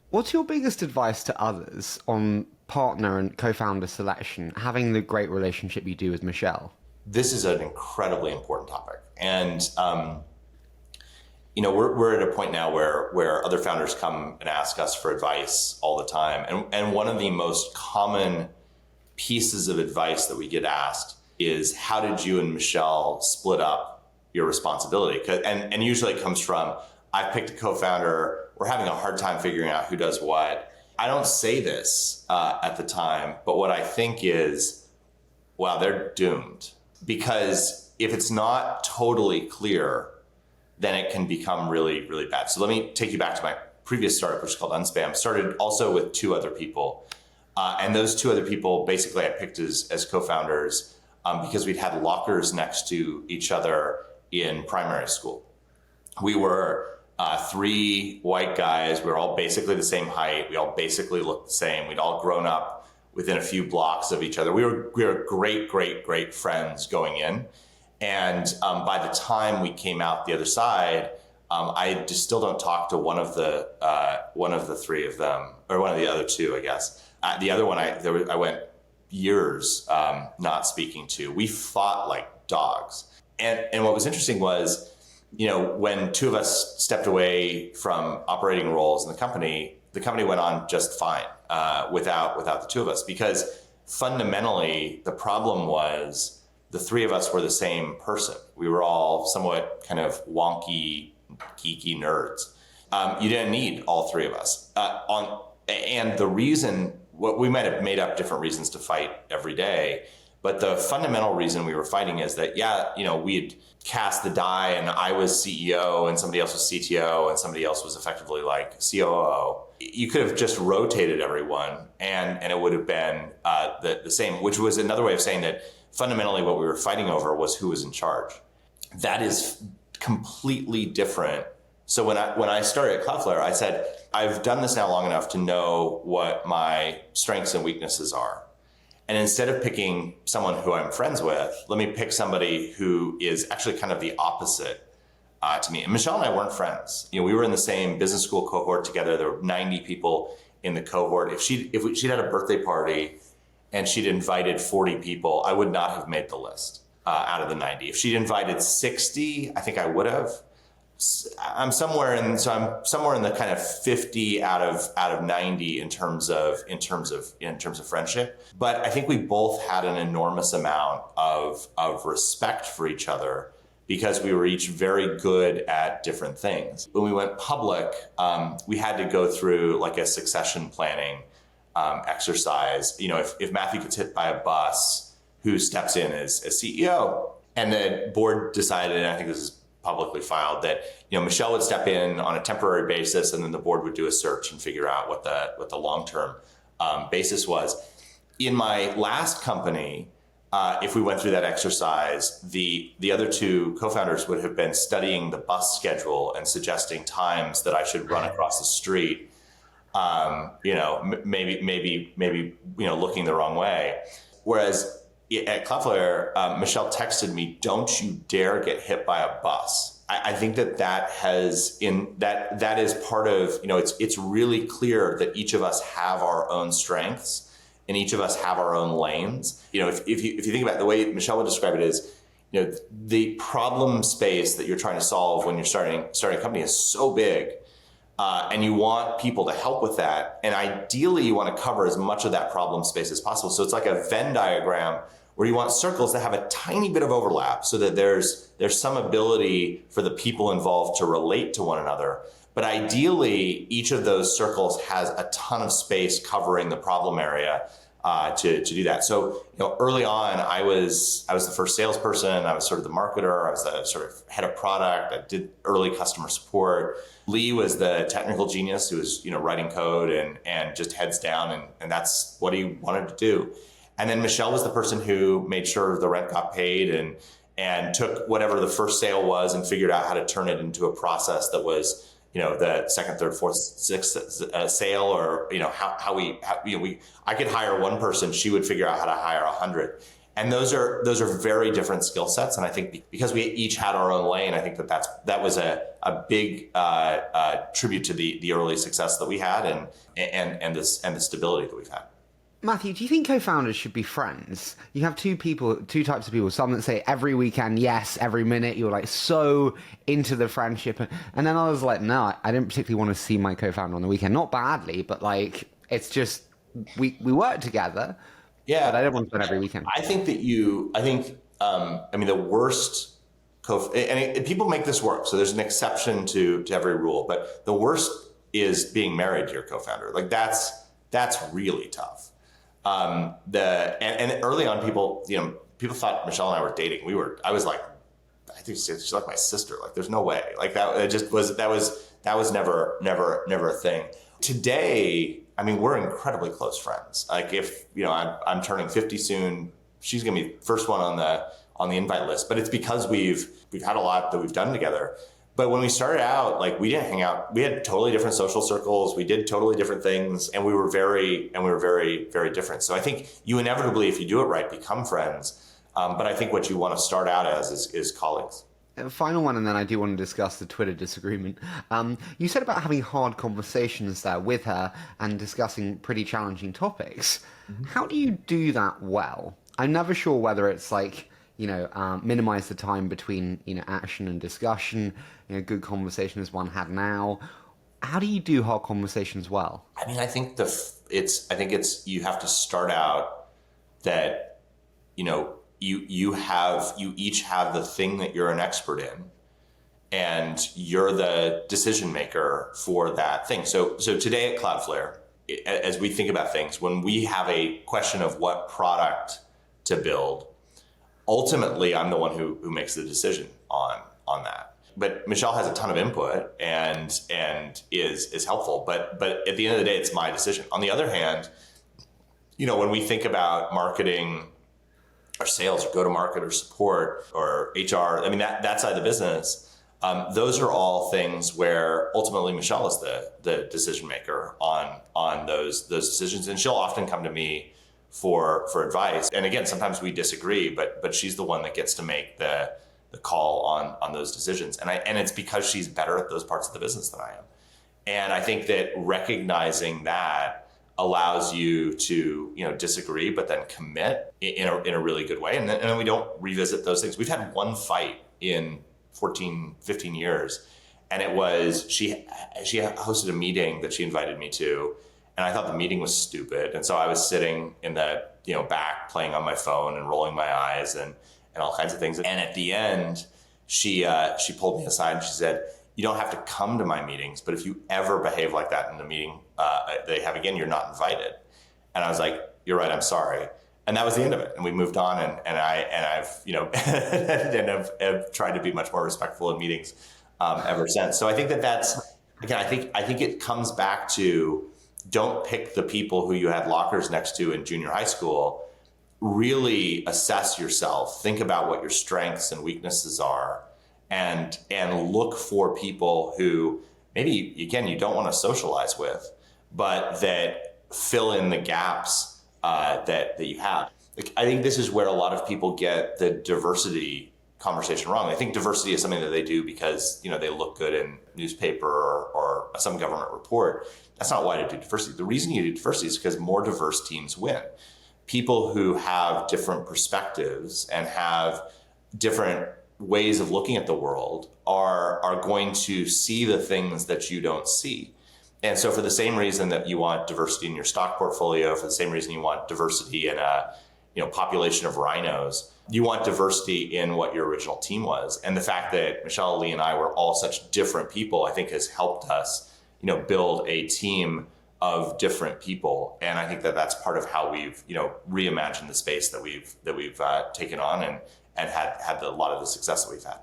What's your biggest advice to others on partner and co-founder selection, having the great relationship you do with Michelle? This is an incredibly important topic. And, we're at a point now where other founders come and ask us for advice all the time. And one of the most common pieces of advice that we get asked is, how did you and Michelle split up your responsibility? And usually it comes from, I've picked a co-founder, we're having a hard time figuring out who does what. I don't say this at the time, but what I think is, wow, they're doomed. Because if it's not totally clear, then it can become really, really bad. So let me take you back to my previous startup, which is called Unspam. Started also with two other people. And those two other people, basically I picked as co-founders because we'd had lockers next to each other in primary school. We were three white guys. We were all basically the same height. We all basically looked the same. We'd all grown up within a few blocks of each other. We were great friends going in. And by the time we came out the other side, I just still don't talk to one of the three of them, or one of the other two, I guess. The other one, I went years not speaking to. We fought like dogs. And what was interesting was, when two of us stepped away from operating roles in the company went on just fine without the two of us, because fundamentally the problem was the three of us were the same person. We were all somewhat kind of wonky, geeky nerds. You didn't need all three of us. And the reason, what we might have made up different reasons to fight every day, but the fundamental reason we were fighting is that, we had cast the die and I was CEO and somebody else was CTO and somebody else was effectively like COO. You could have just rotated everyone and it would have been the same, which was another way of saying that fundamentally what we were fighting over was who was in charge. That is completely different. So when I started at Cloudflare, I said, I've done this now long enough to know what my strengths and weaknesses are. And instead of picking someone who I'm friends with, let me pick somebody who is actually kind of the opposite to me. And Michelle and I weren't friends. We were in the same business school cohort together. There were 90 people in the cohort. If she'd had a birthday party and she'd invited 40 people, I would not have made the list out of the 90. If she'd invited 60, I think I would have. I'm somewhere in the kind of 50 out of 90 in terms of friendship. But I think we both had an enormous amount of respect for each other because we were each very good at different things. When we went public, we had to go through like a succession planning exercise. If Matthew gets hit by a bus, who steps in as CEO? And the board decided, and I think this is publicly filed, that Michelle would step in on a temporary basis, and then the board would do a search and figure out what the long-term basis was. In my last company, if we went through that exercise, the other two co-founders would have been studying the bus schedule and suggesting times that I should run across the street. Maybe looking the wrong way. Whereas at Cloudflare, Michelle texted me, "Don't you dare get hit by a bus." I think that is part of, it's really clear that each of us have our own strengths and each of us have our own lanes. If you think about it, the way Michelle would describe it is, the problem space that you're trying to solve when you're starting a company is so big. And you want people to help with that. And ideally, you want to cover as much of that problem space as possible. So it's like a Venn diagram where you want circles that have a tiny bit of overlap so that there's some ability for the people involved to relate to one another. But ideally, each of those circles has a ton of space covering the problem area to do that. So, early on, I was the first salesperson. I was sort of the marketer. I was the sort of head of product. I did early customer support. Lee was the technical genius who was, writing code and just heads down, and that's what he wanted to do. And then Michelle was the person who made sure the rent got paid and took whatever the first sale was and figured out how to turn it into a process that was, the second, third, fourth, sixth sale, or, I could hire one person, she would figure out how to hire 100. And those are very different skill sets. And I think because we each had our own lane, I think that was a big tribute to the early success that we had and the stability that we've had. Matthew, do you think co-founders should be friends? You have two types of people. Some that say every weekend, yes, every minute, you're like so into the friendship. And then others like, no, I didn't particularly want to see my co-founder on the weekend. Not badly, but like, it's just, we work together. Yeah. But I don't want to spend every weekend. I think the worst, people make this work. So there's an exception to every rule, but the worst is being married to your co-founder. Like that's really tough. And early on, people thought Michelle and I were dating. I was like, I think she's like my sister. Like, there's no way. Like that was never a thing. Today, I mean, we're incredibly close friends. Like if I'm turning 50 soon, she's gonna be first one on the invite list. But it's because we've had a lot that we've done together. But when we started out, like we didn't hang out. We had totally different social circles. We did totally different things, and we were very, very different. So I think you inevitably, if you do it right, become friends. But I think what you want to start out as is colleagues. Final one, and then I do want to discuss the Twitter disagreement. You said about having hard conversations there with her and discussing pretty challenging topics. Mm-hmm. How do you do that well? I'm never sure whether it's like, minimize the time between, action and discussion, good conversation as one had now. How do you do hard conversations well? I mean, I think you have to start out that, you each have the thing that you're an expert in, and you're the decision maker for that thing. So today at Cloudflare, as we think about things, when we have a question of what product to build, ultimately I'm the one who makes the decision on that. But Michelle has a ton of input and is helpful. But at the end of the day, it's my decision. On the other hand, when we think about marketing or sales or go-to-market or support or HR, I mean, that side of the business, those are all things where ultimately Michelle is the decision maker on those decisions. And she'll often come to me for advice. And again, sometimes we disagree, but she's the one that gets to make the call on those decisions. And it's because she's better at those parts of the business than I am. And I think that recognizing that allows you to, disagree, but then commit in a really good way. And then we don't revisit those things. We've had one fight in 14, 15 years. And it was, she hosted a meeting that she invited me to. And I thought the meeting was stupid. And so I was sitting in the, back playing on my phone and rolling my eyes and all kinds of things. And at the end, she pulled me aside and she said, "You don't have to come to my meetings, but if you ever behave like that in the meeting they have again, you're not invited." And I was like, "You're right, I'm sorry." And that was the end of it. And we moved on. And I've and I've tried to be much more respectful in meetings ever since. So I think that's again, I think it comes back to, don't pick the people who you had lockers next to in junior high school. Really assess yourself. Think about what your strengths and weaknesses are, and look for people who maybe, again, you don't want to socialize with, but that fill in the gaps that you have. Like, I think this is where a lot of people get the diversity conversation wrong. I think diversity is something that they do because they look good in newspaper or some government report. That's not why to do diversity. The reason you do diversity is because more diverse teams win. People who have different perspectives and have different ways of looking at the world are going to see the things that you don't see. And so for the same reason that you want diversity in your stock portfolio, for the same reason you want diversity in a population of rhinos, you want diversity in what your original team was. And the fact that Michelle, Lee, and I were all such different people, I think has helped us, build a team of different people. And I think that that's part of how we've, reimagined the space that we've taken on and had a lot of the success that we've had.